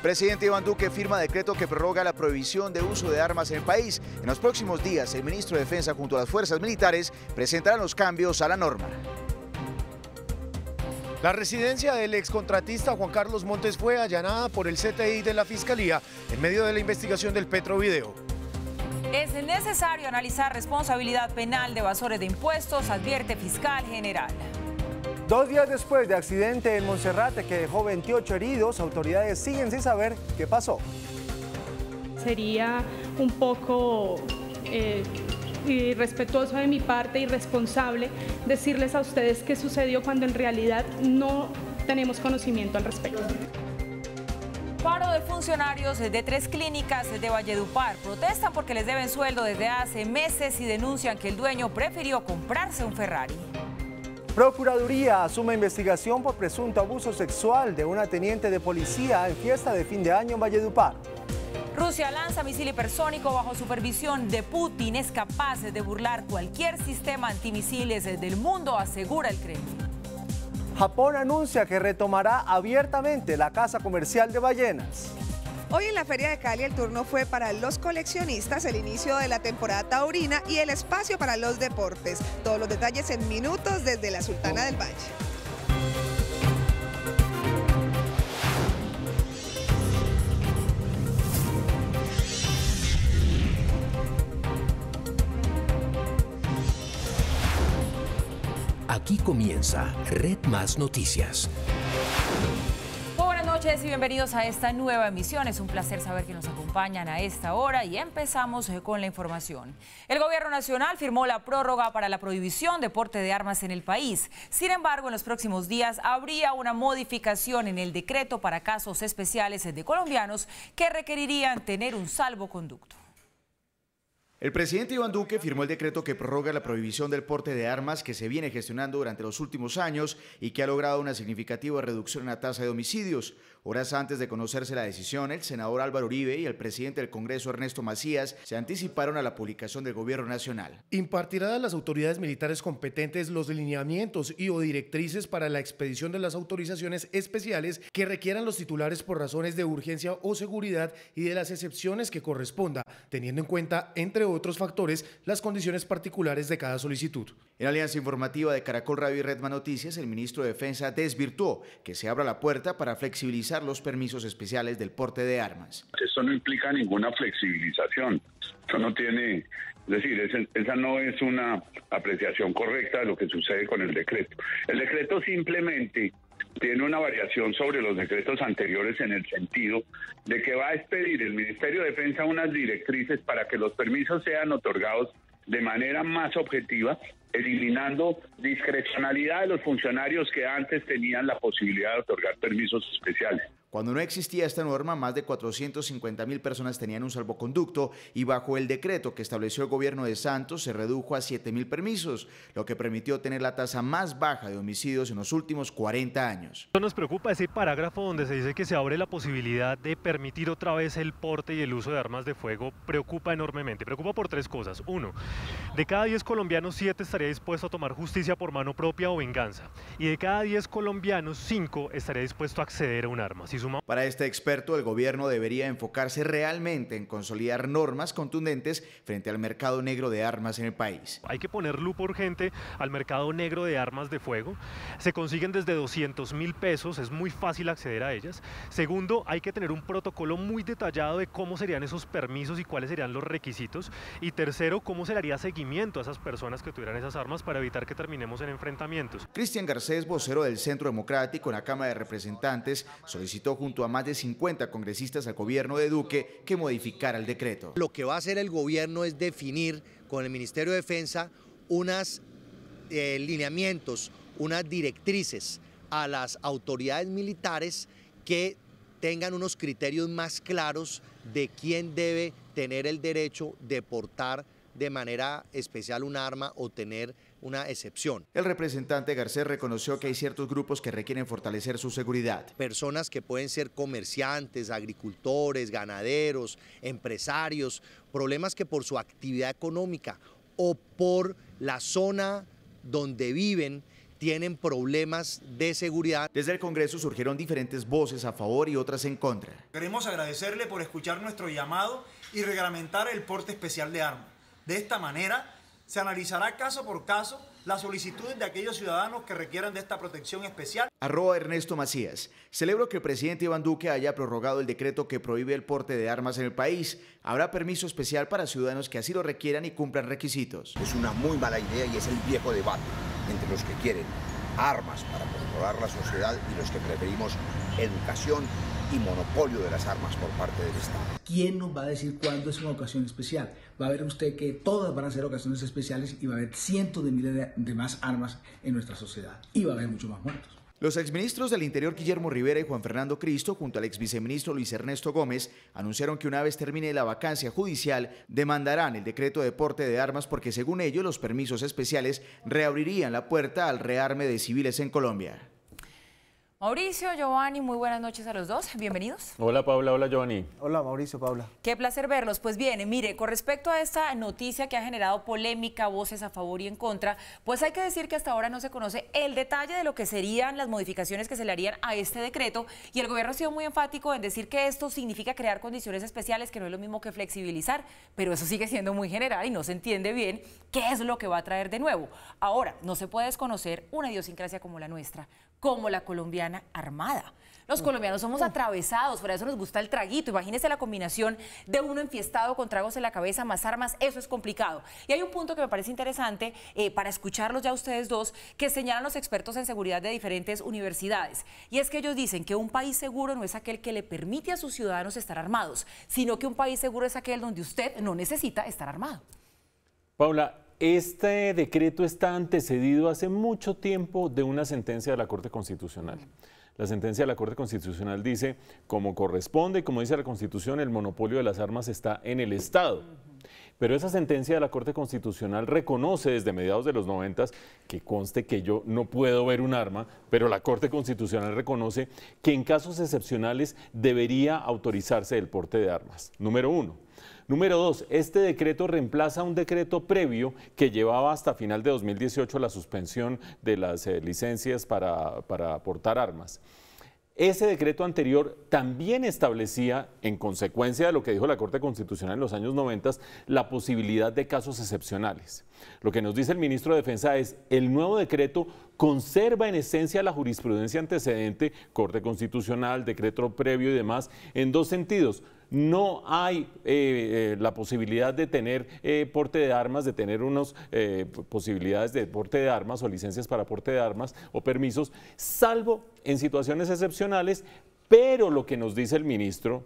Presidente Iván Duque firma decreto que prorroga la prohibición de uso de armas en el país. En los próximos días, el ministro de Defensa junto a las fuerzas militares presentarán los cambios a la norma. La residencia del excontratista Juan Carlos Montes fue allanada por el CTI de la Fiscalía en medio de la investigación del Petrovideo. Es necesario analizar responsabilidad penal de evasores de impuestos, advierte fiscal general. 2 días después de accidente en Monserrate que dejó 28 heridos, autoridades siguen sin saber qué pasó. Sería un poco irrespetuoso de mi parte, irresponsable, decirles a ustedes qué sucedió cuando en realidad no tenemos conocimiento al respecto. Paro de funcionarios de 3 clínicas de Valledupar. Protestan porque les deben sueldo desde hace meses y denuncian que el dueño prefirió comprarse un Ferrari. Procuraduría asume investigación por presunto abuso sexual de una teniente de policía en fiesta de fin de año en Valledupar. Rusia lanza misil hipersónico bajo supervisión de Putin. Es capaz de burlar cualquier sistema antimisiles del mundo, asegura el Kremlin. Japón anuncia que retomará abiertamente la casa comercial de ballenas. Hoy en la Feria de Cali el turno fue para los coleccionistas, el inicio de la temporada taurina y el espacio para los deportes. Todos los detalles en minutos desde la Sultana del Valle. Aquí comienza Red Más Noticias. Buenas noches y bienvenidos a esta nueva emisión. Es un placer saber que nos acompañan a esta hora y empezamos con la información. El Gobierno Nacional firmó la prórroga para la prohibición de porte de armas en el país. Sin embargo, en los próximos días habría una modificación en el decreto para casos especiales de colombianos que requerirían tener un salvoconducto. El presidente Iván Duque firmó el decreto que prorroga la prohibición del porte de armas que se viene gestionando durante los últimos años y que ha logrado una significativa reducción en la tasa de homicidios. Horas antes de conocerse la decisión, el senador Álvaro Uribe y el presidente del Congreso Ernesto Macías se anticiparon a la publicación del Gobierno Nacional. Impartirá a las autoridades militares competentes los lineamientos y o directrices para la expedición de las autorizaciones especiales que requieran los titulares por razones de urgencia o seguridad y de las excepciones que corresponda, teniendo en cuenta, entre otros factores, las condiciones particulares de cada solicitud. En alianza informativa de Caracol Radio y Red Más Noticias, el ministro de Defensa desvirtuó que se abra la puerta para flexibilizar los permisos especiales del porte de armas. Esto no implica ninguna flexibilización. Esto no tiene, es decir, esa no es una apreciación correcta de lo que sucede con el decreto. El decreto simplemente tiene una variación sobre los decretos anteriores en el sentido de que va a expedir el Ministerio de Defensa unas directrices para que los permisos sean otorgados de manera más objetiva, eliminando discrecionalidad de los funcionarios que antes tenían la posibilidad de otorgar permisos especiales. Cuando no existía esta norma, más de 450.000 personas tenían un salvoconducto y bajo el decreto que estableció el gobierno de Santos se redujo a 7.000 permisos, lo que permitió tener la tasa más baja de homicidios en los últimos 40 años. Nos preocupa ese parágrafo donde se dice que se abre la posibilidad de permitir otra vez el porte y el uso de armas de fuego. Preocupa enormemente. Preocupa por 3 cosas. 1, de cada 10 colombianos, 7 estaría dispuesto a tomar justicia por mano propia o venganza. Y de cada 10 colombianos, 5 estaría dispuesto a acceder a un arma. Para este experto, el gobierno debería enfocarse realmente en consolidar normas contundentes frente al mercado negro de armas en el país. Hay que poner lupa urgente al mercado negro de armas de fuego. Se consiguen desde 200.000 pesos, es muy fácil acceder a ellas. Segundo, hay que tener un protocolo muy detallado de cómo serían esos permisos y cuáles serían los requisitos. Y tercero, cómo se le haría seguimiento a esas personas que tuvieran esas armas para evitar que terminemos en enfrentamientos. Cristian Garcés, vocero del Centro Democrático en la Cámara de Representantes, solicitó junto a más de 50 congresistas al gobierno de Duque que modificara el decreto. Lo que va a hacer el gobierno es definir con el Ministerio de Defensa unos lineamientos, unas directrices a las autoridades militares que tengan unos criterios más claros de quién debe tener el derecho de portar de manera especial un arma o tener una excepción. El representante Garcés reconoció que hay ciertos grupos que requieren fortalecer su seguridad. Personas que pueden ser comerciantes, agricultores, ganaderos, empresarios, problemas que por su actividad económica o por la zona donde viven tienen problemas de seguridad. Desde el Congreso surgieron diferentes voces a favor y otras en contra. Queremos agradecerle por escuchar nuestro llamado y reglamentar el porte especial de armas. De esta manera, se analizará caso por caso las solicitudes de aquellos ciudadanos que requieran de esta protección especial. @Ernesto Macías. Celebro que el presidente Iván Duque haya prorrogado el decreto que prohíbe el porte de armas en el país. Habrá permiso especial para ciudadanos que así lo requieran y cumplan requisitos. Es una muy mala idea y es el viejo debate entre los que quieren armas para controlar la sociedad y los que preferimos educación y monopolio de las armas por parte del Estado. ¿Quién nos va a decir cuándo es una ocasión especial? Va a ver usted que todas van a ser ocasiones especiales y va a haber cientos de miles de más armas en nuestra sociedad y va a haber muchos más muertos. Los exministros del Interior Guillermo Rivera y Juan Fernando Cristo, junto al exviceministro Luis Ernesto Gómez, anunciaron que una vez termine la vacancia judicial, demandarán el decreto de porte de armas porque, según ellos, los permisos especiales reabrirían la puerta al rearme de civiles en Colombia. Mauricio, Giovanni, muy buenas noches a los dos, bienvenidos. Hola Paula, hola Giovanni. Hola Mauricio, Paula. Qué placer verlos. Pues bien, mire, con respecto a esta noticia que ha generado polémica, voces a favor y en contra, pues hay que decir que hasta ahora no se conoce el detalle de lo que serían las modificaciones que se le harían a este decreto y el gobierno ha sido muy enfático en decir que esto significa crear condiciones especiales, que no es lo mismo que flexibilizar, pero eso sigue siendo muy general y no se entiende bien qué es lo que va a traer de nuevo. Ahora, no se puede desconocer una idiosincrasia como la nuestra, como la colombiana armada. Los colombianos somos atravesados, por eso nos gusta el traguito. Imagínense la combinación de uno enfiestado con tragos en la cabeza más armas, eso es complicado. Y hay un punto que me parece interesante para escucharlos ya ustedes dos, que señalan los expertos en seguridad de diferentes universidades. Y es que ellos dicen que un país seguro no es aquel que le permite a sus ciudadanos estar armados, sino que un país seguro es aquel donde usted no necesita estar armado. Paula, este decreto está antecedido hace mucho tiempo de una sentencia de la Corte Constitucional. La sentencia de la Corte Constitucional dice, como corresponde y como dice la Constitución, el monopolio de las armas está en el Estado. Pero esa sentencia de la Corte Constitucional reconoce desde mediados de los 90, que conste que yo no puedo ver un arma, pero la Corte Constitucional reconoce que en casos excepcionales debería autorizarse el porte de armas. Número 1. Número 2, este decreto reemplaza un decreto previo que llevaba hasta final de 2018 la suspensión de las licencias para portar armas. Ese decreto anterior también establecía, en consecuencia de lo que dijo la Corte Constitucional en los años 90, la posibilidad de casos excepcionales. Lo que nos dice el ministro de Defensa es, el nuevo decreto conserva en esencia la jurisprudencia antecedente, Corte Constitucional, decreto previo y demás, en dos sentidos. No hay la posibilidad de tener porte de armas, de tener unas posibilidades de porte de armas o licencias para porte de armas o permisos, salvo en situaciones excepcionales, pero lo que nos dice el ministro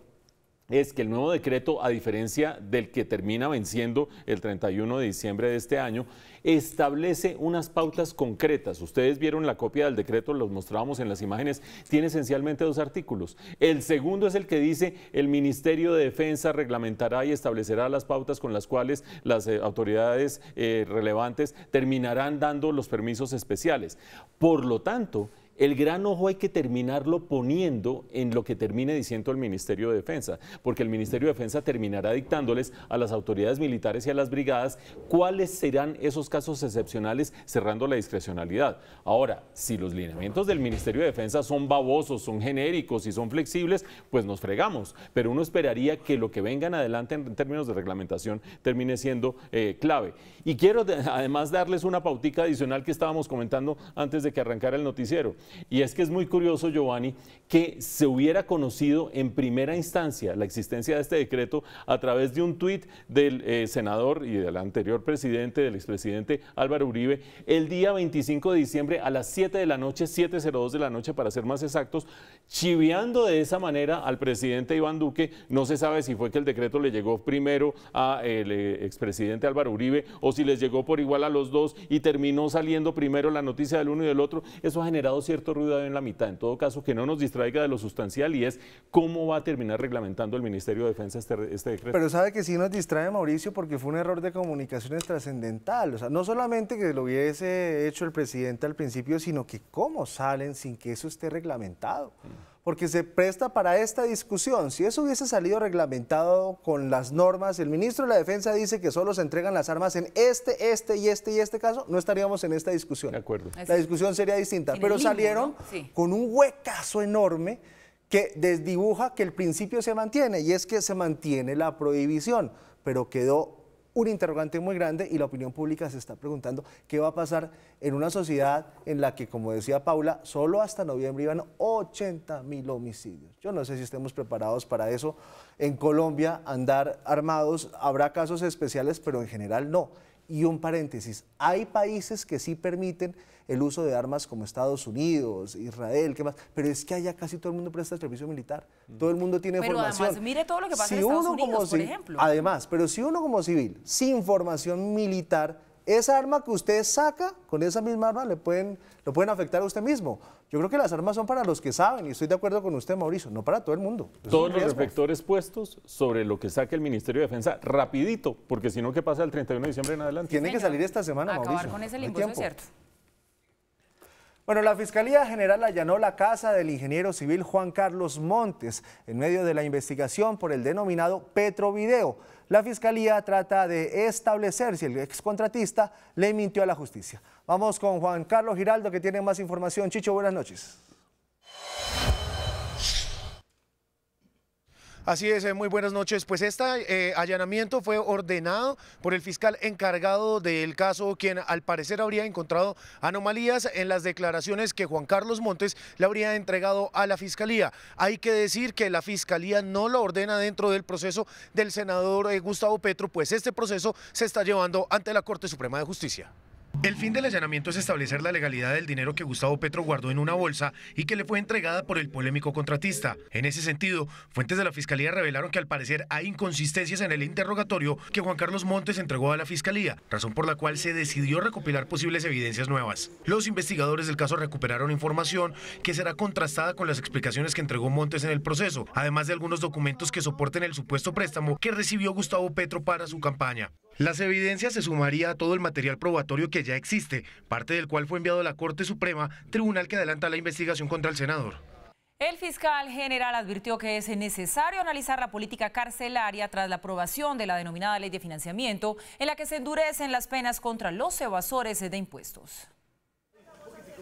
es que el nuevo decreto, a diferencia del que termina venciendo el 31 de diciembre de este año, establece unas pautas concretas. Ustedes vieron la copia del decreto, los mostrábamos en las imágenes, tiene esencialmente dos artículos. El segundo es el que dice, el Ministerio de Defensa reglamentará y establecerá las pautas con las cuales las autoridades relevantes terminarán dando los permisos especiales. Por lo tanto, el gran ojo hay que terminarlo poniendo en lo que termine diciendo el Ministerio de Defensa, porque el Ministerio de Defensa terminará dictándoles a las autoridades militares y a las brigadas cuáles serán esos casos excepcionales, cerrando la discrecionalidad. Ahora, si los lineamientos del Ministerio de Defensa son babosos, son genéricos y son flexibles, pues nos fregamos, pero uno esperaría que lo que venga en adelante en términos de reglamentación termine siendo clave. Y quiero además darles una pautica adicional que estábamos comentando antes de que arrancara el noticiero. Y es que es muy curioso, Giovanni, que se hubiera conocido en primera instancia la existencia de este decreto a través de un tuit del senador y del anterior presidente, del expresidente Álvaro Uribe, el día 25 de diciembre a las 7 de la noche, 7:02 de la noche para ser más exactos, chiveando de esa manera al presidente Iván Duque. No se sabe si fue que el decreto le llegó primero al expresidente Álvaro Uribe o si les llegó por igual a los dos y terminó saliendo primero la noticia del uno y del otro. Eso ha generado cierto ruido en la mitad. En todo caso, que no nos distraiga de lo sustancial, y es cómo va a terminar reglamentando el Ministerio de Defensa este decreto. Pero sabe que sí nos distrae, Mauricio, porque fue un error de comunicaciones trascendental. O sea, no solamente que lo hubiese hecho el presidente al principio, sino que cómo salen sin que eso esté reglamentado. porque se presta para esta discusión. Si eso hubiese salido reglamentado con las normas, el ministro de la Defensa dice que solo se entregan las armas en este caso, no estaríamos en esta discusión. De acuerdo. La discusión sería distinta, pero salieron, ¿no? Sí, con un huecazo enorme que desdibuja que el principio se mantiene, y es que se mantiene la prohibición, pero quedó un interrogante muy grande y la opinión pública se está preguntando qué va a pasar en una sociedad en la que, como decía Paula, solo hasta noviembre iban 80.000 homicidios. Yo no sé si estemos preparados para eso. En Colombia, andar armados, habrá casos especiales, pero en general no. Y un paréntesis, hay países que sí permiten el uso de armas como Estados Unidos, Israel, ¿qué más? Pero es que allá casi todo el mundo presta el servicio militar, todo el mundo tiene formación. Pero además, mire todo lo que pasa en Estados Unidos, por ejemplo. Además, pero si uno como civil, sin formación militar, esa arma que usted saca, con esa misma arma lo pueden afectar a usted mismo. Yo creo que las armas son para los que saben, y estoy de acuerdo con usted, Mauricio, no para todo el mundo. Todos los reflectores puestos sobre lo que saque el Ministerio de Defensa, rapidito, porque si no, ¿qué pasa el 31 de diciembre en adelante? Tiene que salir esta semana, Mauricio. Acabar con ese limbo, eso es cierto. Bueno, la Fiscalía General allanó la casa del ingeniero civil Juan Carlos Montes en medio de la investigación por el denominado Petrovideo. La Fiscalía trata de establecer si el excontratista le mintió a la justicia. Vamos con Juan Carlos Giraldo, que tiene más información. Chicho, buenas noches. Así es, muy buenas noches. Pues este allanamiento fue ordenado por el fiscal encargado del caso, quien al parecer habría encontrado anomalías en las declaraciones que Juan Carlos Montes le habría entregado a la fiscalía. Hay que decir que la fiscalía no lo ordena dentro del proceso del senador Gustavo Petro, pues este proceso se está llevando ante la Corte Suprema de Justicia. El fin del allanamiento es establecer la legalidad del dinero que Gustavo Petro guardó en una bolsa y que le fue entregada por el polémico contratista. En ese sentido, fuentes de la Fiscalía revelaron que al parecer hay inconsistencias en el interrogatorio que Juan Carlos Montes entregó a la Fiscalía, razón por la cual se decidió recopilar posibles evidencias nuevas. Los investigadores del caso recuperaron información que será contrastada con las explicaciones que entregó Montes en el proceso, además de algunos documentos que soporten el supuesto préstamo que recibió Gustavo Petro para su campaña. Las evidencias se sumaría a todo el material probatorio que ya existe, parte del cual fue enviado a la Corte Suprema, tribunal que adelanta la investigación contra el senador. El fiscal general advirtió que es necesario analizar la política carcelaria tras la aprobación de la denominada Ley de Financiamiento, en la que se endurecen las penas contra los evasores de impuestos.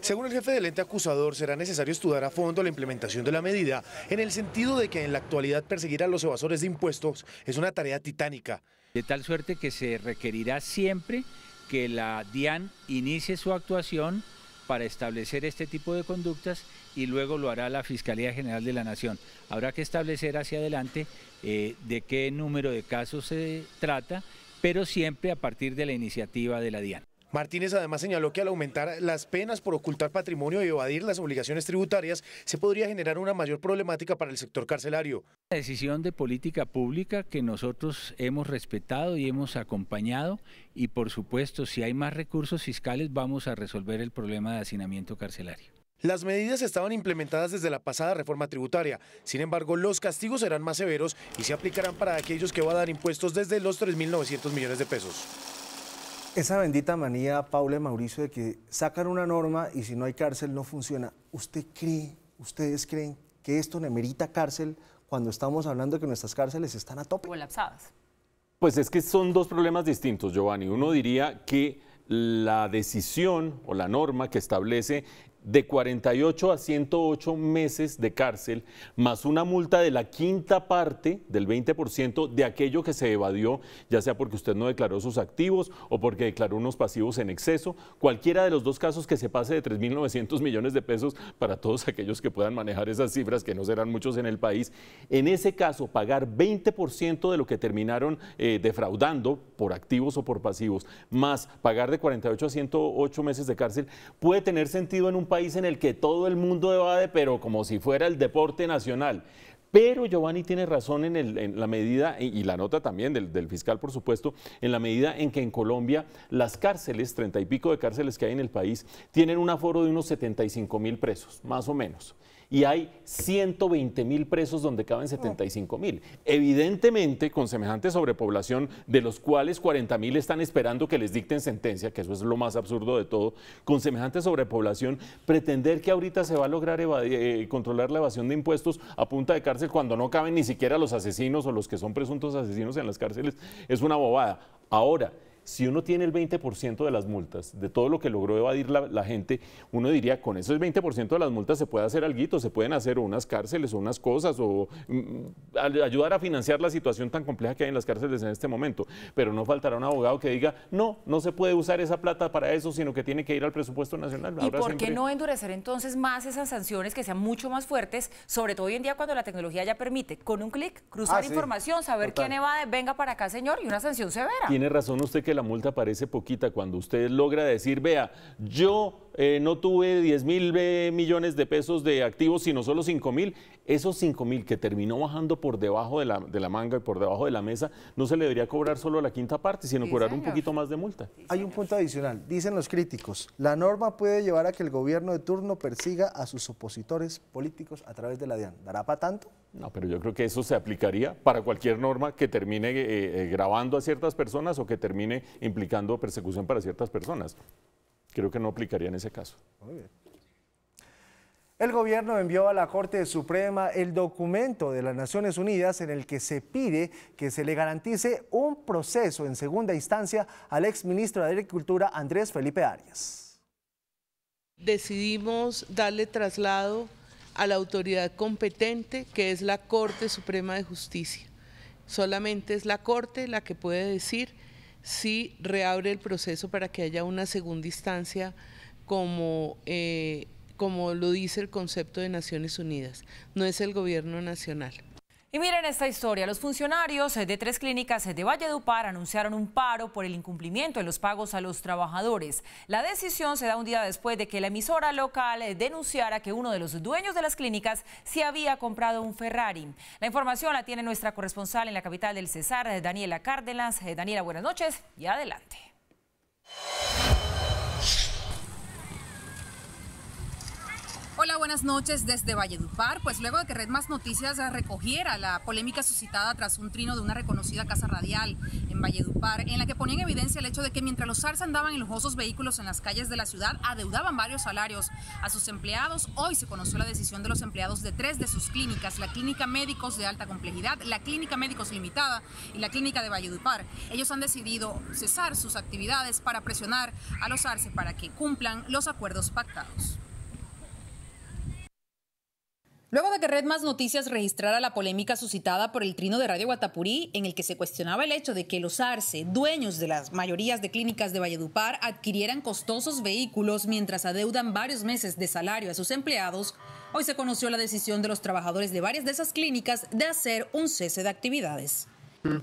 Según el jefe del ente acusador, será necesario estudiar a fondo la implementación de la medida, en el sentido de que en la actualidad perseguir a los evasores de impuestos es una tarea titánica. De tal suerte que se requerirá siempre que la DIAN inicie su actuación para establecer este tipo de conductas y luego lo hará la Fiscalía General de la Nación. Habrá que establecer hacia adelante de qué número de casos se trata, pero siempre a partir de la iniciativa de la DIAN. Martínez además señaló que al aumentar las penas por ocultar patrimonio y evadir las obligaciones tributarias, se podría generar una mayor problemática para el sector carcelario. La decisión de política pública que nosotros hemos respetado y hemos acompañado, y por supuesto si hay más recursos fiscales vamos a resolver el problema de hacinamiento carcelario. Las medidas estaban implementadas desde la pasada reforma tributaria, sin embargo los castigos serán más severos y se aplicarán para aquellos que evadan impuestos desde los 3.900 millones de pesos. Esa bendita manía, Paula y Mauricio, de que sacan una norma y si no hay cárcel no funciona. ¿Ustedes creen que esto merita cárcel cuando estamos hablando de que nuestras cárceles están a tope? Colapsadas. Pues es que son dos problemas distintos, Giovanni. Uno diría que la decisión o la norma que establece de 48 a 108 meses de cárcel, más una multa de la quinta parte del 20% de aquello que se evadió, ya sea porque usted no declaró sus activos o porque declaró unos pasivos en exceso, cualquiera de los dos casos que se pase de 3.900 millones de pesos para todos aquellos que puedan manejar esas cifras, que no serán muchos en el país. En ese caso, pagar 20% de lo que terminaron defraudando por activos o por pasivos, más pagar de 48 a 108 meses de cárcel, puede tener sentido en un país en el que todo el mundo evade, pero como si fuera el deporte nacional. Pero Giovanni tiene razón en la medida, y la nota también del fiscal, por supuesto, en la medida en que en Colombia las cárceles, 30 y pico de cárceles que hay en el país, tienen un aforo de unos 75.000 presos, más o menos. y hay 120.000 presos donde caben 75.000. Evidentemente, con semejante sobrepoblación, de los cuales 40.000 están esperando que les dicten sentencia, que eso es lo más absurdo de todo, con semejante sobrepoblación, pretender que ahorita se va a lograr controlar la evasión de impuestos a punta de cárcel cuando no caben ni siquiera los asesinos o los que son presuntos asesinos en las cárceles es una bobada. Ahora, si uno tiene el 20% de las multas, de todo lo que logró evadir la gente, uno diría, con ese 20% de las multas se puede hacer alguito, se pueden hacer unas cárceles o unas cosas, o ayudar a financiar la situación tan compleja que hay en las cárceles en este momento. Pero no faltará un abogado que diga, no se puede usar esa plata para eso, sino que tiene que ir al presupuesto nacional. ¿Y por qué no endurecer entonces más esas sanciones que sean mucho más fuertes, sobre todo hoy en día cuando la tecnología ya permite, con un clic, cruzar información, saber quién evade, venga para acá, señor, y una sanción severa? Tiene razón usted que la multa parece poquita cuando usted logra decir, vea, yo no tuve 10.000 millones de pesos de activos, sino solo 5.000. Esos 5.000 que terminó bajando por debajo de la manga y por debajo de la mesa, no se le debería cobrar solo la quinta parte, sino cobrar un poquito más de multa. Hay un punto adicional, dicen los críticos, la norma puede llevar a que el gobierno de turno persiga a sus opositores políticos a través de la DIAN. ¿Dará para tanto? No, pero yo creo que eso se aplicaría para cualquier norma que termine grabando a ciertas personas o que termine implicando persecución para ciertas personas. Creo que no aplicaría en ese caso. Muy bien. El gobierno envió a la Corte Suprema el documento de las Naciones Unidas en el que se pide que se le garantice un proceso en segunda instancia al exministro de Agricultura Andrés Felipe Arias. Decidimos darle traslado a la autoridad competente, que es la Corte Suprema de Justicia. Solamente es la Corte la que puede decir si reabre el proceso para que haya una segunda instancia como lo dice el concepto de Naciones Unidas. No es el gobierno nacional. Y miren esta historia, los funcionarios de 3 clínicas de Valledupar anunciaron un paro por el incumplimiento de los pagos a los trabajadores. La decisión se da un día después de que la emisora local denunciara que uno de los dueños de las clínicas se había comprado un Ferrari. La información la tiene nuestra corresponsal en la capital del Cesar, Daniela Cárdenas. Daniela, buenas noches y adelante. Hola, buenas noches desde Valledupar. Pues luego de que Red Más Noticias recogiera la polémica suscitada tras un trino de una reconocida casa radial en Valledupar, en la que ponía en evidencia el hecho de que mientras los SARS andaban en lujosos vehículos en las calles de la ciudad, adeudaban varios salarios a sus empleados. Hoy se conoció la decisión de los empleados de 3 de sus clínicas, la Clínica Médicos de Alta Complejidad, la Clínica Médicos Limitada y la Clínica de Valledupar. Ellos han decidido cesar sus actividades para presionar a los SARS para que cumplan los acuerdos pactados. Luego de que Red Más Noticias registrara la polémica suscitada por el trino de Radio Guatapurí, en el que se cuestionaba el hecho de que los ARCE, dueños de las mayorías de clínicas de Valledupar, adquirieran costosos vehículos mientras adeudan varios meses de salario a sus empleados, hoy se conoció la decisión de los trabajadores de varias de esas clínicas de hacer un cese de actividades.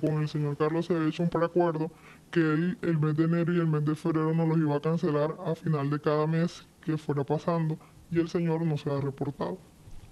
Con el señor Carlos se había hecho un preacuerdo que él el mes de enero y el mes de febrero nos los iba a cancelar a final de cada mes que fuera pasando, y el señor no se ha reportado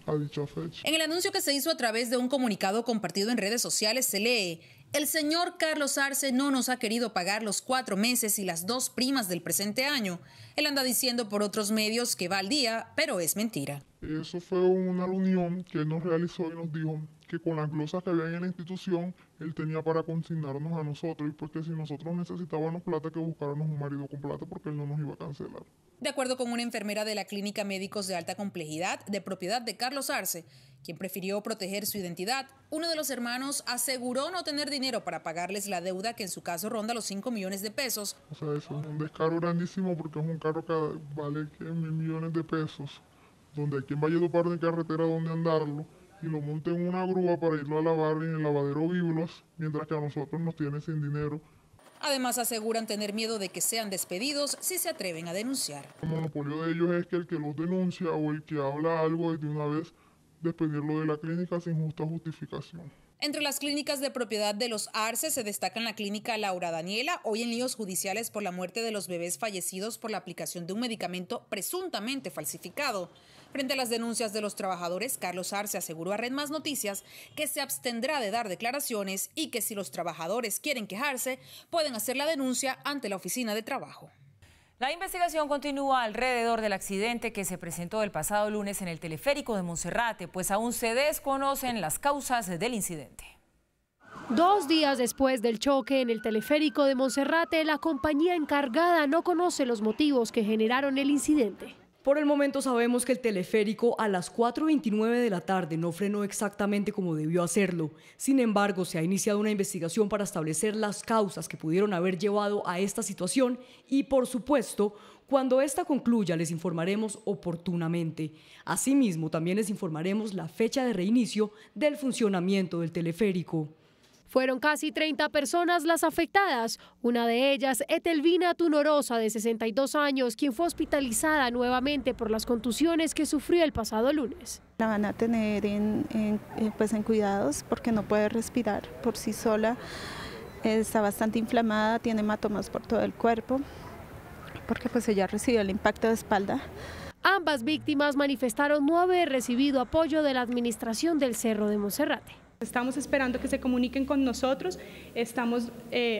a dicha fecha. En el anuncio que se hizo a través de un comunicado compartido en redes sociales se lee: el señor Carlos Arce no nos ha querido pagar los 4 meses y las 2 primas del presente año. Él anda diciendo por otros medios que va al día, pero es mentira. Eso fue una reunión que él nos realizó y nos dijo que con las glosas que había en la institución, él tenía para consignarnos a nosotros, y porque si nosotros necesitábamos plata, que buscáramos un marido con plata, porque él no nos iba a cancelar. De acuerdo con una enfermera de la Clínica Médicos de Alta Complejidad, de propiedad de Carlos Arce, quien prefirió proteger su identidad, uno de los hermanos aseguró no tener dinero para pagarles la deuda, que en su caso ronda los 5 millones de pesos. O sea, eso es un descaro grandísimo, porque es un carro que vale 1.000 millones de pesos, donde aquí en Valledupar no hay carretera donde andarlo, y lo monten en una grúa para irlo a lavar en el lavadero Biblos, mientras que a nosotros nos tiene sin dinero. Además, aseguran tener miedo de que sean despedidos si se atreven a denunciar. El monopolio de ellos es que el que los denuncia o el que habla algo de una vez despedirlo de la clínica sin justa justificación. Entre las clínicas de propiedad de los Arce se destacan la Clínica Laura Daniela, hoy en líos judiciales por la muerte de los bebés fallecidos por la aplicación de un medicamento presuntamente falsificado. Frente a las denuncias de los trabajadores, Carlos Arce aseguró a Red Más Noticias que se abstendrá de dar declaraciones y que si los trabajadores quieren quejarse, pueden hacer la denuncia ante la oficina de trabajo. La investigación continúa alrededor del accidente que se presentó el pasado lunes en el teleférico de Monserrate, pues aún se desconocen las causas del incidente. 2 días después del choque en el teleférico de Monserrate, la compañía encargada no conoce los motivos que generaron el incidente. Por el momento sabemos que el teleférico a las 4:29 de la tarde no frenó exactamente como debió hacerlo. Sin embargo, se ha iniciado una investigación para establecer las causas que pudieron haber llevado a esta situación y, por supuesto, cuando esta concluya les informaremos oportunamente. Asimismo, también les informaremos la fecha de reinicio del funcionamiento del teleférico. Fueron casi 30 personas las afectadas, una de ellas Etelvina Tunorosa, de 62 años, quien fue hospitalizada nuevamente por las contusiones que sufrió el pasado lunes. La van a tener en cuidados porque no puede respirar por sí sola, está bastante inflamada, tiene hematomas por todo el cuerpo, porque ella recibió el impacto de espalda. Ambas víctimas manifestaron no haber recibido apoyo de la administración del Cerro de Monserrate. Estamos esperando que se comuniquen con nosotros, estamos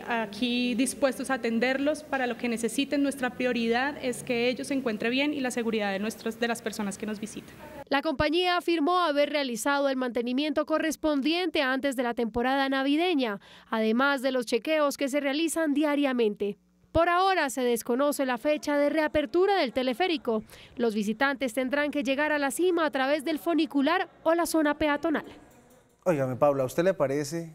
aquí dispuestos a atenderlos para lo que necesiten. Nuestra prioridad es que ellos se encuentren bien y la seguridad de las personas que nos visitan. La compañía afirmó haber realizado el mantenimiento correspondiente antes de la temporada navideña, además de los chequeos que se realizan diariamente. Por ahora se desconoce la fecha de reapertura del teleférico. Los visitantes tendrán que llegar a la cima a través del funicular o la zona peatonal. Óigame, Paula, ¿a usted le parece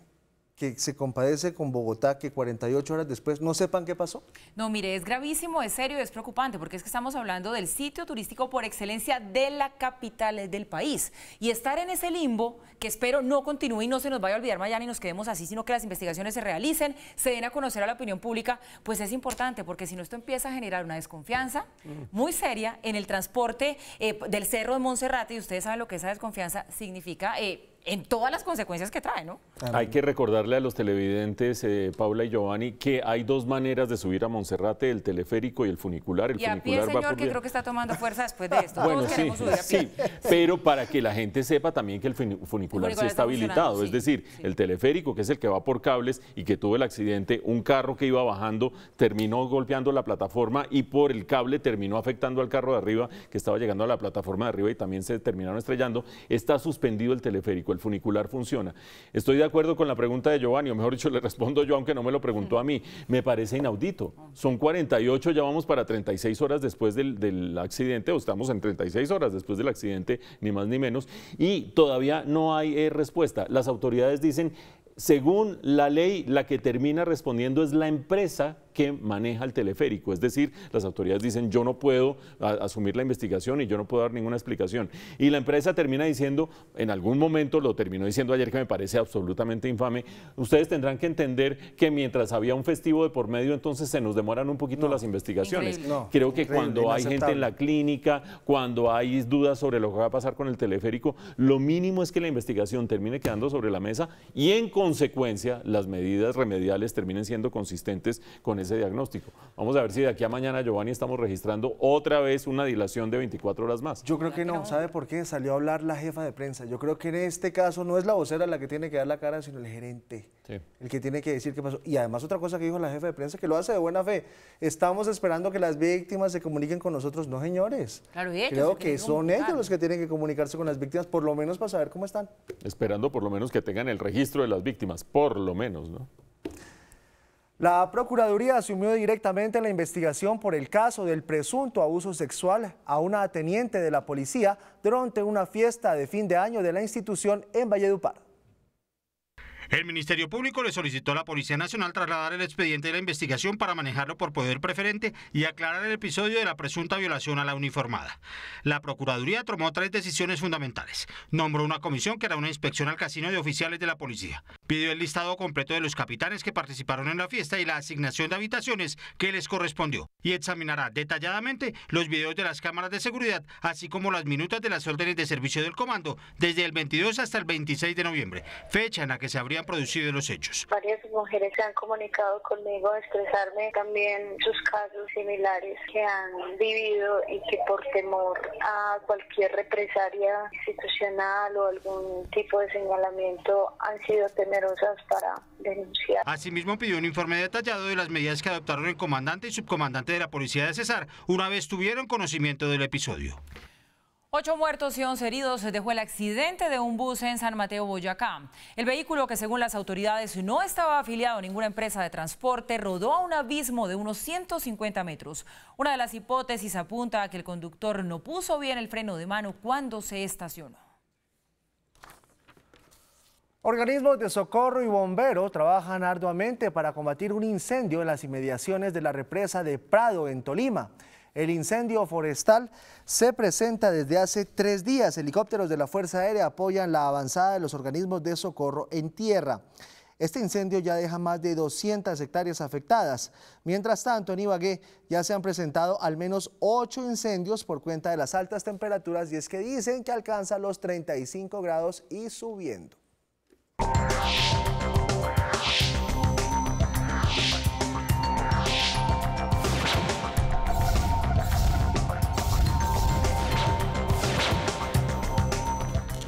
que se compadece con Bogotá que 48 horas después no sepan qué pasó? No, mire, es gravísimo, es serio, es preocupante, porque es que estamos hablando del sitio turístico por excelencia de la capital del país. Y estar en ese limbo, que espero no continúe y no se nos vaya a olvidar mañana y nos quedemos así, sino que las investigaciones se realicen, se den a conocer a la opinión pública, pues es importante, porque si no, esto empieza a generar una desconfianza muy seria en el transporte del Cerro de Monserrate, y ustedes saben lo que esa desconfianza significa en todas las consecuencias que trae, ¿no? Hay que recordarle a los televidentes, Paula y Giovanni, que hay 2 maneras de subir a Monserrate, el teleférico y el funicular. El funicular a pie, señor, va por que creo que está tomando fuerza después de esto. Bueno, todos queremos subir a pie. sí, pero para que la gente sepa también que el funicular sí está habilitado, sí, es decir, el teleférico, que es el que va por cables y que tuvo el accidente, un carro que iba bajando terminó golpeando la plataforma y por el cable terminó afectando al carro de arriba que estaba llegando a la plataforma de arriba y también se terminaron estrellando. Está suspendido el teleférico, el funicular funciona. Estoy de acuerdo con la pregunta de Giovanni, o mejor dicho, le respondo yo, aunque no me lo preguntó a mí. Me parece inaudito. Son 48, ya vamos para 36 horas después del accidente, o estamos en 36 horas después del accidente, ni más ni menos, y todavía no hay respuesta. Las autoridades dicen, según la ley, la que termina respondiendo es la empresa que maneja el teleférico, es decir, las autoridades dicen yo no puedo asumir la investigación y yo no puedo dar ninguna explicación, y la empresa termina diciendo, en algún momento lo terminó diciendo ayer, que me parece absolutamente infame, ustedes tendrán que entender que mientras había un festivo de por medio, entonces se nos demoran un poquito las investigaciones. Creo que cuando hay gente en la clínica, cuando hay dudas sobre lo que va a pasar con el teleférico, lo mínimo es que la investigación termine quedando sobre la mesa y en consecuencia las medidas remediales terminen siendo consistentes con ese diagnóstico. Vamos a ver si de aquí a mañana, Giovanni, estamos registrando otra vez una dilación de 24 horas más. Yo creo que no, ¿sabe por qué? Salió a hablar la jefa de prensa. Yo creo que en este caso no es la vocera la que tiene que dar la cara, sino el gerente, el que tiene que decir qué pasó. Y además otra cosa que dijo la jefa de prensa, que lo hace de buena fe, estamos esperando que las víctimas se comuniquen con nosotros. No, señores. Claro, creo que son ellos los que tienen que comunicarse con las víctimas, por lo menos para saber cómo están. Esperando por lo menos que tengan el registro de las víctimas, por lo menos, ¿no? La Procuraduría asumió directamente la investigación por el caso del presunto abuso sexual a una teniente de la policía durante una fiesta de fin de año de la institución en Valledupar. El Ministerio Público le solicitó a la Policía Nacional trasladar el expediente de la investigación para manejarlo por poder preferente y aclarar el episodio de la presunta violación a la uniformada. La Procuraduría tomó 3 decisiones fundamentales. Nombró una comisión que hará una inspección al casino de oficiales de la policía. Pidió el listado completo de los capitanes que participaron en la fiesta y la asignación de habitaciones que les correspondió. Y examinará detalladamente los videos de las cámaras de seguridad, así como las minutas de las órdenes de servicio del comando desde el 22 hasta el 26 de noviembre, fecha en la que se habría habrían producido los hechos. Varias mujeres se han comunicado conmigo a expresarme también sus casos similares que han vivido y que por temor a cualquier represalia institucional o algún tipo de señalamiento han sido temerosas para denunciar. Asimismo pidió un informe detallado de las medidas que adoptaron el comandante y subcomandante de la policía de Cesar una vez tuvieron conocimiento del episodio. 8 muertos y 11 heridos dejó el accidente de un bus en San Mateo, Boyacá. El vehículo, que según las autoridades no estaba afiliado a ninguna empresa de transporte, rodó a un abismo de unos 150 metros. Una de las hipótesis apunta a que el conductor no puso bien el freno de mano cuando se estacionó. Organismos de socorro y bomberos trabajan arduamente para combatir un incendio en las inmediaciones de la represa de Prado, en Tolima. El incendio forestal se presenta desde hace 3 días. Helicópteros de la Fuerza Aérea apoyan la avanzada de los organismos de socorro en tierra. Este incendio ya deja más de 200 hectáreas afectadas. Mientras tanto, en Ibagué ya se han presentado al menos 8 incendios por cuenta de las altas temperaturas, y es que dicen que alcanza los 35 grados y subiendo.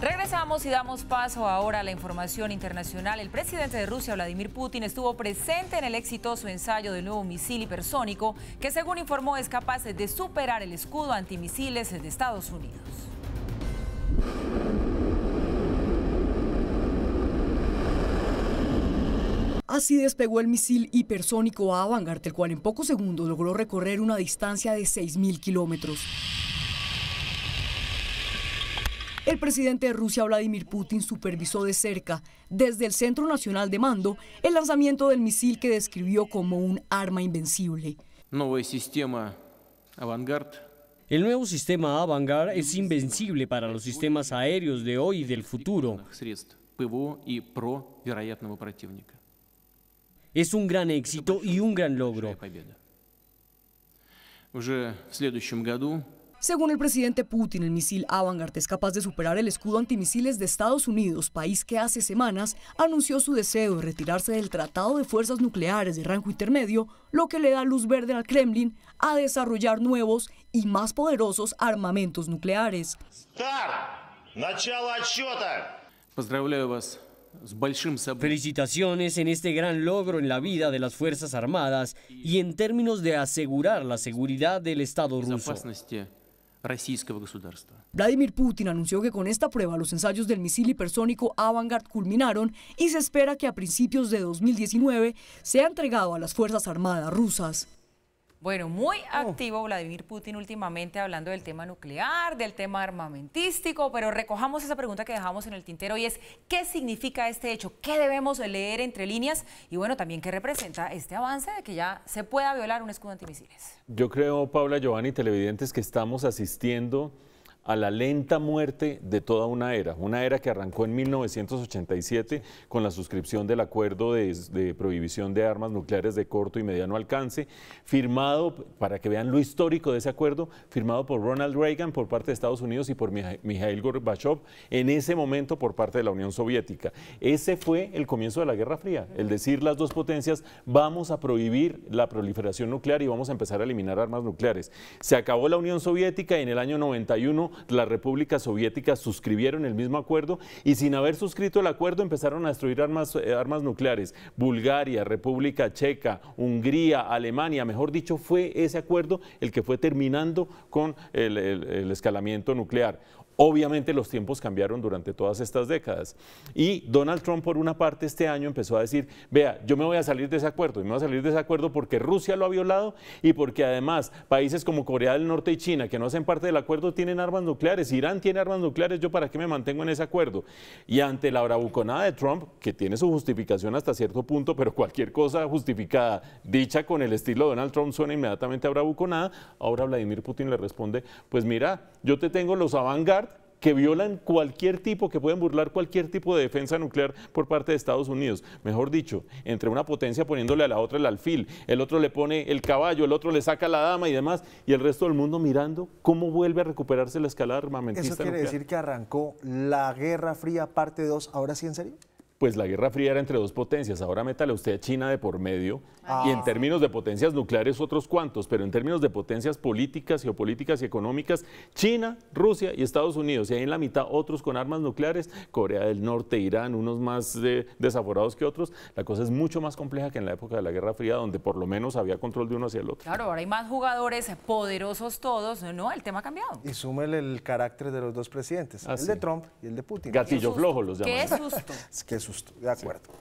Regresamos y damos paso ahora a la información internacional. El presidente de Rusia, Vladimir Putin, estuvo presente en el exitoso ensayo del nuevo misil hipersónico que, según informó, es capaz de superar el escudo antimisiles de Estados Unidos. Así despegó el misil hipersónico Avangard, el cual en pocos segundos logró recorrer una distancia de 6.000 kilómetros. El presidente de Rusia, Vladimir Putin, supervisó de cerca, desde el Centro Nacional de Mando, el lanzamiento del misil que describió como un arma invencible. El nuevo sistema Avangard es invencible para los sistemas aéreos de hoy y del futuro. Es un gran éxito y un gran logro. Según el presidente Putin, el misil Avangard es capaz de superar el escudo antimisiles de Estados Unidos, país que hace semanas anunció su deseo de retirarse del Tratado de Fuerzas Nucleares de rango intermedio, lo que le da luz verde al Kremlin a desarrollar nuevos y más poderosos armamentos nucleares. Felicitaciones en este gran logro en la vida de las Fuerzas Armadas y en términos de asegurar la seguridad del Estado ruso. Vladimir Putin anunció que con esta prueba los ensayos del misil hipersónico Avangard culminaron y se espera que a principios de 2019 sea entregado a las Fuerzas Armadas rusas. Bueno, muy activo Vladimir Putin últimamente hablando del tema nuclear, del tema armamentístico, pero recojamos esa pregunta que dejamos en el tintero y es ¿qué significa este hecho? ¿Qué debemos leer entre líneas? Y bueno, también ¿qué representa este avance de que ya se pueda violar un escudo antimisiles? Yo creo, Paula, Giovanni, televidentes, que estamos asistiendo a la lenta muerte de toda una era que arrancó en 1987 con la suscripción del acuerdo de prohibición de armas nucleares de corto y mediano alcance, firmado, para que vean lo histórico de ese acuerdo, firmado por Ronald Reagan por parte de Estados Unidos y por Mikhail Gorbachev, en ese momento por parte de la Unión Soviética. Ese fue el comienzo de la Guerra Fría, el decir las dos potencias, vamos a prohibir la proliferación nuclear y vamos a empezar a eliminar armas nucleares. Se acabó la Unión Soviética y en el año 91 las repúblicas soviéticas suscribieron el mismo acuerdo y sin haber suscrito el acuerdo empezaron a destruir armas nucleares. Bulgaria, República Checa, Hungría, Alemania, mejor dicho, fue ese acuerdo el que fue terminando con el escalamiento nuclear. Obviamente los tiempos cambiaron durante todas estas décadas y Donald Trump por una parte este año empezó a decir, vea, yo me voy a salir de ese acuerdo y me voy a salir de ese acuerdo porque Rusia lo ha violado y porque además países como Corea del Norte y China que no hacen parte del acuerdo tienen armas nucleares, Irán tiene armas nucleares, yo para qué me mantengo en ese acuerdo. Y ante la bravuconada de Trump, que tiene su justificación hasta cierto punto, pero cualquier cosa justificada, dicha con el estilo de Donald Trump suena inmediatamente a bravuconada, ahora Vladimir Putin le responde, pues mira, yo te tengo los Avangard que violan cualquier tipo, que pueden burlar cualquier tipo de defensa nuclear por parte de Estados Unidos. Mejor dicho, entre una potencia poniéndole a la otra el alfil, el otro le pone el caballo, el otro le saca la dama y demás, y el resto del mundo mirando cómo vuelve a recuperarse la escalada armamentista nuclear. ¿Eso quiere decir que arrancó la Guerra Fría parte 2, ahora sí en serio? Pues la Guerra Fría era entre dos potencias, ahora métale usted a China de por medio, y en términos de potencias nucleares otros cuantos, pero en términos de potencias políticas, geopolíticas y económicas, China, Rusia y Estados Unidos, y ahí en la mitad otros con armas nucleares, Corea del Norte, Irán, unos más desaforados que otros. La cosa es mucho más compleja que en la época de la Guerra Fría, donde por lo menos había control de uno hacia el otro. Claro, ahora hay más jugadores poderosos todos, ¿no? El tema ha cambiado. Y súmele el carácter de los dos presidentes, el de Trump y el de Putin. Gatillo flojo los llaman. Qué susto. Qué susto, de acuerdo.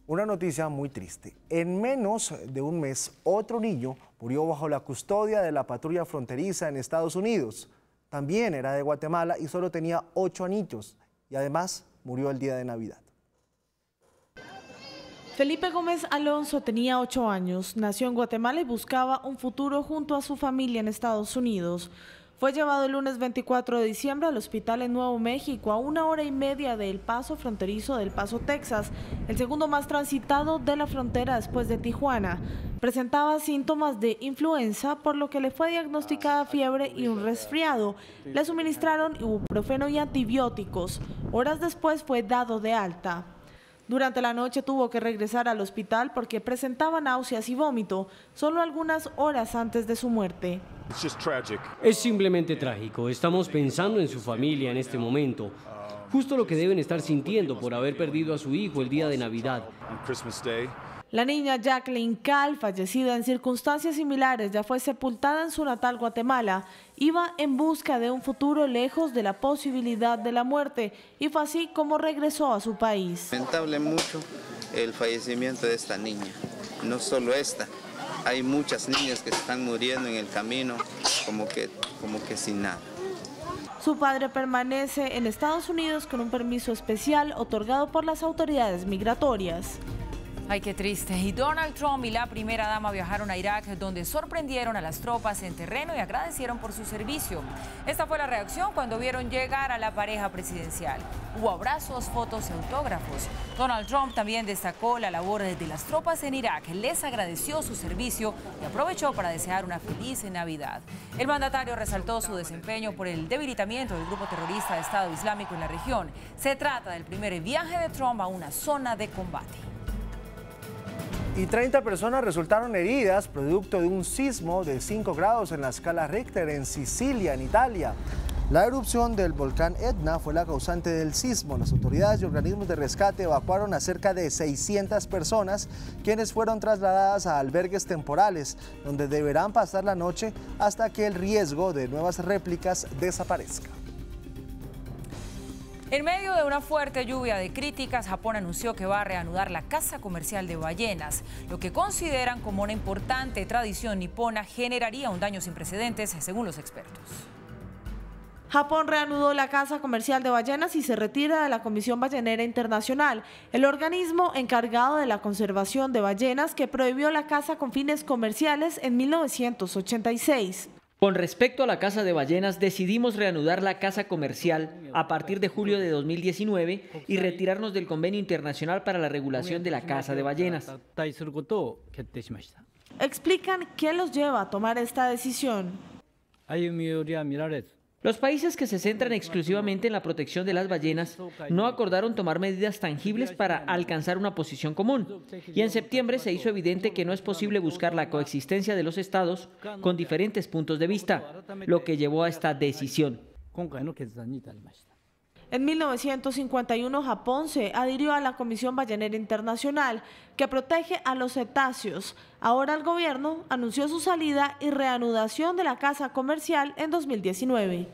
Una noticia muy triste. En menos de un mes, otro niño murió bajo la custodia de la patrulla fronteriza en Estados Unidos. También era de Guatemala y solo tenía 8 añitos. Y además murió el día de Navidad. Felipe Gómez Alonso tenía 8 años, nació en Guatemala y buscaba un futuro junto a su familia en Estados Unidos. Fue llevado el lunes 24 de diciembre al hospital en Nuevo México, a 1 hora y media del paso fronterizo del Paso, Texas, el segundo más transitado de la frontera después de Tijuana. Presentaba síntomas de influenza, por lo que le fue diagnosticada fiebre y un resfriado. Le suministraron ibuprofeno y antibióticos. Horas después fue dado de alta. Durante la noche tuvo que regresar al hospital porque presentaba náuseas y vómito, solo algunas horas antes de su muerte. Es simplemente trágico. Estamos pensando en su familia en este momento. Justo lo que deben estar sintiendo por haber perdido a su hijo el día de Navidad. La niña Jacqueline Cal, fallecida en circunstancias similares, ya fue sepultada en su natal Guatemala. Iba en busca de un futuro lejos de la posibilidad de la muerte y fue así como regresó a su país. Lamentable mucho el fallecimiento de esta niña, no solo esta. Hay muchas niñas que están muriendo en el camino como que sin nada. Su padre permanece en Estados Unidos con un permiso especial otorgado por las autoridades migratorias. Ay, qué triste. Y Donald Trump y la primera dama viajaron a Irak, donde sorprendieron a las tropas en terreno y agradecieron por su servicio. Esta fue la reacción cuando vieron llegar a la pareja presidencial. Hubo abrazos, fotos y autógrafos. Donald Trump también destacó la labor de las tropas en Irak, les agradeció su servicio y aprovechó para desear una feliz Navidad. El mandatario resaltó su desempeño por el debilitamiento del grupo terrorista de Estado Islámico en la región. Se trata del primer viaje de Trump a una zona de combate. Y 30 personas resultaron heridas producto de un sismo de 5 grados en la escala Richter en Sicilia, en Italia. La erupción del volcán Etna fue la causante del sismo. Las autoridades y organismos de rescate evacuaron a cerca de 600 personas, quienes fueron trasladadas a albergues temporales, donde deberán pasar la noche hasta que el riesgo de nuevas réplicas desaparezca. En medio de una fuerte lluvia de críticas, Japón anunció que va a reanudar la caza comercial de ballenas. Lo que consideran como una importante tradición nipona generaría un daño sin precedentes, según los expertos. Japón reanudó la caza comercial de ballenas y se retira de la Comisión Ballenera Internacional, el organismo encargado de la conservación de ballenas que prohibió la caza con fines comerciales en 1986. Con respecto a la caza de ballenas, decidimos reanudar la caza comercial a partir de julio de 2019 y retirarnos del Convenio Internacional para la Regulación de la Caza de Ballenas. Explican qué los lleva a tomar esta decisión. Los países que se centran exclusivamente en la protección de las ballenas no acordaron tomar medidas tangibles para alcanzar una posición común. Y en septiembre se hizo evidente que no es posible buscar la coexistencia de los estados con diferentes puntos de vista, lo que llevó a esta decisión. En 1951, Japón se adhirió a la Comisión Ballenera Internacional, que protege a los cetáceos. Ahora el gobierno anunció su salida y reanudación de la caza comercial en 2019.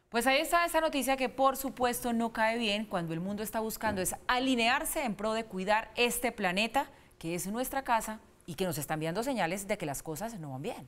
Pues ahí está esta noticia que por supuesto no cae bien cuando el mundo está buscando es alinearse en pro de cuidar este planeta, que es nuestra casa y que nos está enviando señales de que las cosas no van bien.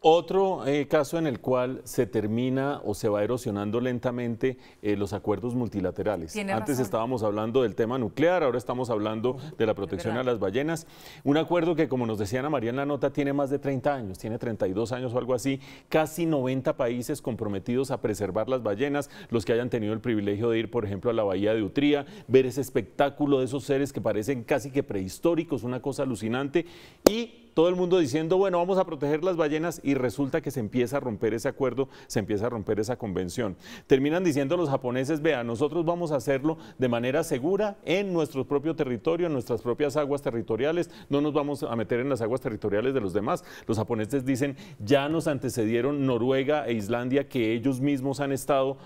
Otro caso en el cual se termina o se va erosionando lentamente los acuerdos multilaterales. Antes estábamos hablando del tema nuclear, ahora estamos hablando de la protección a las ballenas. Un acuerdo que, como nos decía Ana María en la nota, tiene más de 30 años, tiene 32 años o algo así, casi 90 países comprometidos a preservar las ballenas, los que hayan tenido el privilegio de ir, por ejemplo, a la bahía de Utría, ver ese espectáculo de esos seres que parecen casi que prehistóricos, una cosa alucinante, y todo el mundo diciendo, bueno, vamos a proteger las ballenas, y resulta que se empieza a romper ese acuerdo, se empieza a romper esa convención. Terminan diciendo los japoneses, vea, nosotros vamos a hacerlo de manera segura en nuestro propio territorio, en nuestras propias aguas territoriales, no nos vamos a meter en las aguas territoriales de los demás. Los japoneses dicen, ya nos antecedieron Noruega e Islandia, que ellos mismos han estado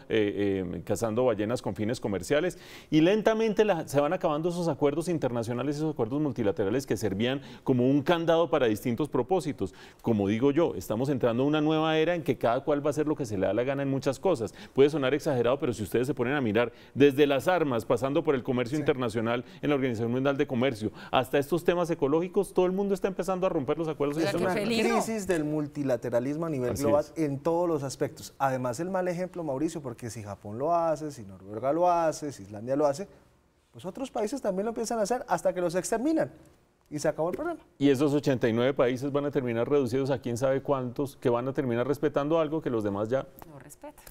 cazando ballenas con fines comerciales, y lentamente se van acabando esos acuerdos internacionales, esos acuerdos multilaterales que servían como un candado para distintos propósitos. Como digo yo, estamos entrando a una nueva era en que cada cual va a hacer lo que se le da la gana en muchas cosas. Puede sonar exagerado, pero si ustedes se ponen a mirar desde las armas, pasando por el comercio internacional en la Organización Mundial de Comercio, hasta estos temas ecológicos, todo el mundo está empezando a romper los acuerdos. Es una crisis del multilateralismo a nivel global en todos los aspectos. Además, el mal ejemplo, Mauricio, porque si Japón lo hace, si Noruega lo hace, si Islandia lo hace, pues otros países también lo empiezan a hacer hasta que los exterminan. Y se acabó el problema. Y esos 89 países van a terminar reducidos a quién sabe cuántos, que van a terminar respetando algo que los demás ya no respetan.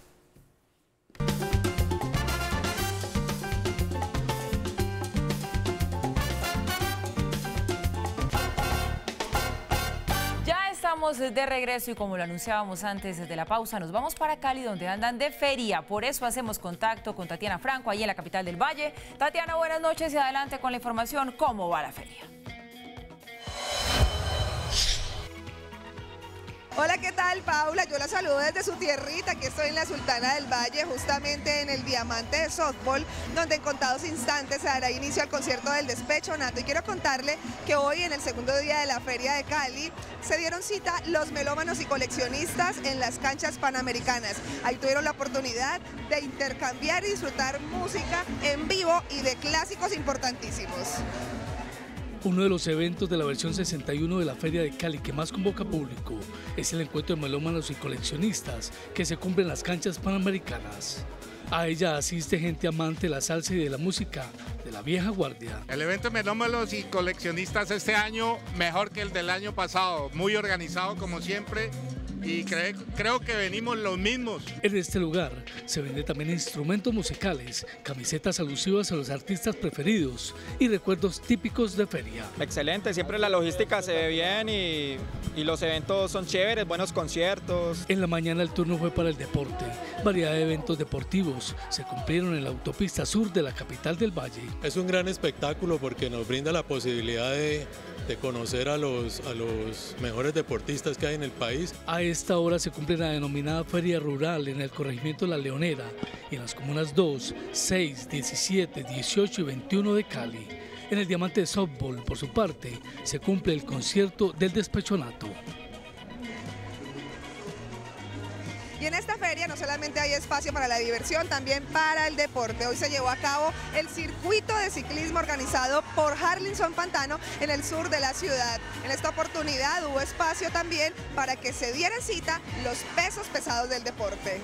Estamos de regreso y como lo anunciábamos antes de la pausa, nos vamos para Cali, donde andan de feria. Por eso hacemos contacto con Tatiana Franco, ahí en la capital del Valle. Tatiana, buenas noches y adelante con la información. ¿Cómo va la feria? Hola, ¿qué tal, Paula? Yo la saludo desde su tierrita, aquí estoy en la Sultana del Valle, justamente en el Diamante de Softball, donde en contados instantes se dará inicio al concierto del Despechonato. Y quiero contarle que hoy, en el segundo día de la Feria de Cali, se dieron cita los melómanos y coleccionistas en las canchas panamericanas. Ahí tuvieron la oportunidad de intercambiar y disfrutar música en vivo y de clásicos importantísimos. Uno de los eventos de la versión 61 de la Feria de Cali que más convoca público es el encuentro de melómanos y coleccionistas que se cumple en las canchas panamericanas. A ella asiste gente amante de la salsa y de la música de la vieja guardia. El evento de melómanos y coleccionistas este año mejor que el del año pasado, muy organizado como siempre. Y creo que venimos los mismos. En este lugar se venden también instrumentos musicales, camisetas alusivas a los artistas preferidos y recuerdos típicos de feria. Excelente, siempre la logística se ve bien y los eventos son chéveres, buenos conciertos. En la mañana el turno fue para el deporte. Variedad de eventos deportivos se cumplieron en la autopista sur de la capital del Valle. Es un gran espectáculo porque nos brinda la posibilidad de conocer a los mejores deportistas que hay en el país. A esta hora se cumple la denominada Feria Rural en el corregimiento La Leonera y en las comunas 2, 6, 17, 18 y 21 de Cali. En el Diamante de Softball, por su parte, se cumple el concierto del Despechonato. Y en esta feria no solamente hay espacio para la diversión, también para el deporte. Hoy se llevó a cabo el circuito de ciclismo organizado por Harlinson Pantano en el sur de la ciudad. En esta oportunidad hubo espacio también para que se dieran cita los pesos pesados del deporte.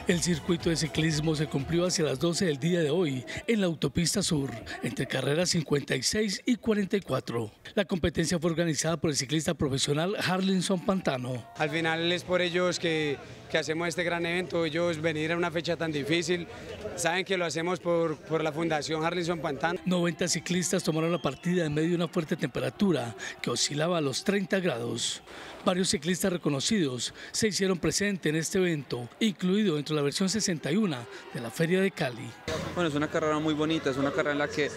El circuito de ciclismo se cumplió hacia las 12 del día de hoy en la autopista sur, entre carreras 56 y 44. La competencia fue organizada por el ciclista profesional Harlinson Pantano. Al final es por ellos que hacemos este gran evento, ellos venir a una fecha tan difícil, saben que lo hacemos por la Fundación Harlinson Pantano. 90 ciclistas tomaron la partida en medio de una fuerte temperatura que oscilaba a los 30 grados. Varios ciclistas reconocidos se hicieron presentes en este evento, incluido dentro de la versión 61 de la Feria de Cali. Bueno, es una carrera muy bonita, es una carrera en la que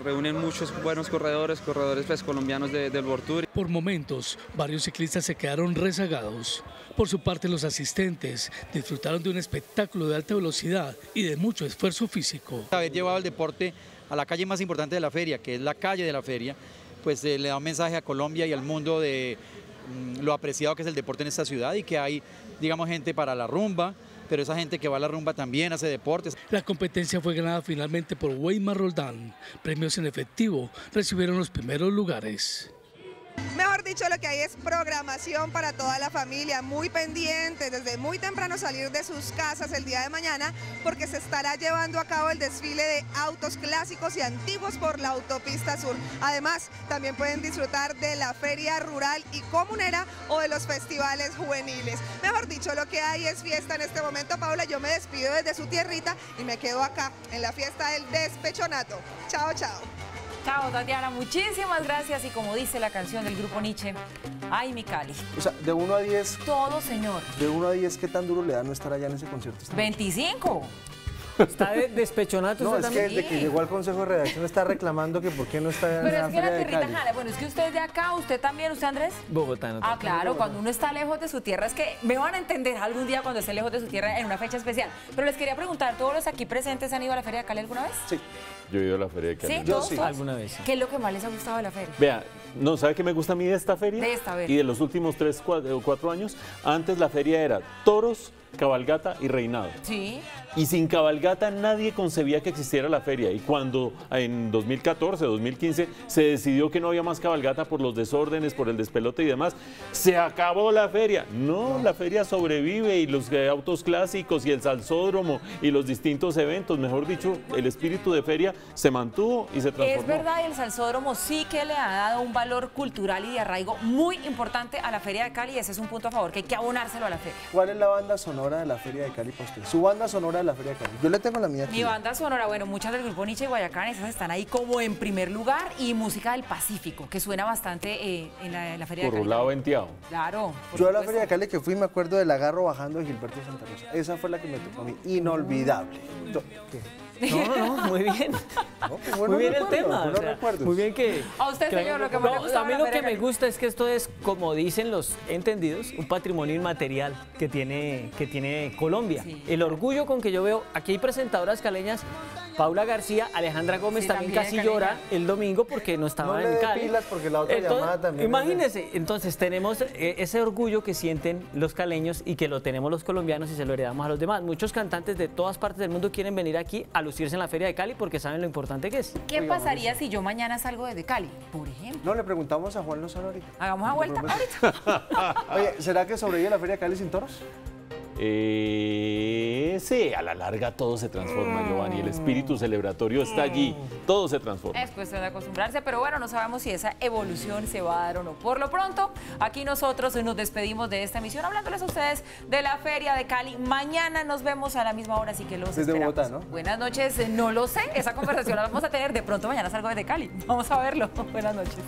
reúnen muchos buenos corredores pues, colombianos del World Tour. Por momentos, varios ciclistas se quedaron rezagados. Por su parte, los asistentes disfrutaron de un espectáculo de alta velocidad y de mucho esfuerzo físico. Haber llevado el deporte a la calle más importante de la feria, que es la calle de la feria, pues le da un mensaje a Colombia y al mundo de lo apreciado que es el deporte en esta ciudad y que hay, digamos, gente para la rumba, pero esa gente que va a la rumba también hace deportes. La competencia fue ganada finalmente por Weimar Roldán. Premios en efectivo recibieron los primeros lugares. Mejor dicho, lo que hay es programación para toda la familia, muy pendiente, desde muy temprano salir de sus casas el día de mañana, porque se estará llevando a cabo el desfile de autos clásicos y antiguos por la autopista sur. Además, también pueden disfrutar de la feria rural y comunera o de los festivales juveniles. Mejor dicho, lo que hay es fiesta en este momento, Paula. Yo me despido desde su tierrita y me quedo acá en la fiesta del Despechonato. Chao, chao. Chao, Tatiana, muchísimas gracias. Y como dice la canción del grupo Nietzsche, ay, mi Cali. O sea, de 1 a 10. Todo, señor. De 1 a 10, ¿qué tan duro le da no estar allá en ese concierto? 25. ¿Está despechonato no, usted es también? que desde que llegó al Consejo de Redacción está reclamando que por qué no está en la Feria de Cali. Bueno, es que usted es de acá, usted también, ¿usted, Andrés? Bogotá, no. Ah, claro, cuando uno está lejos de su tierra, es que me van a entender algún día cuando esté lejos de su tierra en una fecha especial. Pero les quería preguntar, ¿todos los aquí presentes han ido a la Feria de Cali alguna vez? Sí. Yo he ido a la Feria de Cali. ¿Sí? Yo sí. Alguna vez. ¿Qué es lo que más les ha gustado de la feria? Vea, no, ¿sabe qué me gusta a mí de esta feria? De esta feria. Y de los últimos 3 o 4 años, antes la feria era toros, cabalgata y reinado. Sí. Y sin cabalgata nadie concebía que existiera la feria. Y cuando en 2014, 2015 se decidió que no había más cabalgata por los desórdenes, por el despelote y demás, se acabó la feria. No, la feria sobrevive y los autos clásicos y el salsódromo y los distintos eventos, mejor dicho, el espíritu de feria se mantuvo y se transformó. Es verdad, y el salsódromo sí que le ha dado un valor cultural y de arraigo muy importante a la Feria de Cali, y ese es un punto a favor, que hay que abonárselo a la feria. ¿Cuál es la banda sonora de la Feria de Cali para usted? Su banda sonora de la Feria de Cali. Yo le tengo la mía aquí. Mi banda sonora, bueno, muchas del grupo Nietzsche y Guayacán, esas están ahí como en primer lugar, y música del Pacífico, que suena bastante en la Feria de Cali. Por un lado venteado. Claro. Yo a la Feria de Cali que fui me acuerdo del agarro bajando de Gilberto Santa Rosa. Esa fue la que me tocó a mí. Inolvidable. ¿Qué? No, muy bien. Muy bien el tema. O sea, muy bien que... A usted, señor, lo que más le gusta. A mí lo que me gusta es que esto es, como dicen los entendidos, un patrimonio inmaterial que tiene Colombia. Sí. El orgullo con que yo veo, aquí hay presentadoras caleñas, Paula García, Alejandra Gómez, sí, también casi llora el domingo porque no estaba en Cali. Pilas porque la otra llamada también. Imagínense, entonces tenemos ese orgullo que sienten los caleños y que lo tenemos los colombianos y se lo heredamos a los demás. Muchos cantantes de todas partes del mundo quieren venir aquí a lucirse en la Feria de Cali porque saben lo importante que es. ¿Qué pasaría si yo mañana salgo desde Cali, por ejemplo? No, le preguntamos a Juan Lozano ahorita. Hagamos una vuelta ahorita. Oye, ¿será que sobrevive la Feria de Cali sin toros? Sí, a la larga todo se transforma, Giovanni. El espíritu celebratorio está allí, todo se transforma. Es cuestión de acostumbrarse, pero bueno, no sabemos si esa evolución se va a dar o no. Por lo pronto, aquí nosotros nos despedimos de esta emisión hablándoles a ustedes de la Feria de Cali. Mañana nos vemos a la misma hora, así que los desde esperamos. Bogotá, ¿no? Buenas noches, no lo sé, esa conversación la vamos a tener, de pronto mañana salgo desde Cali. Vamos a verlo. Buenas noches.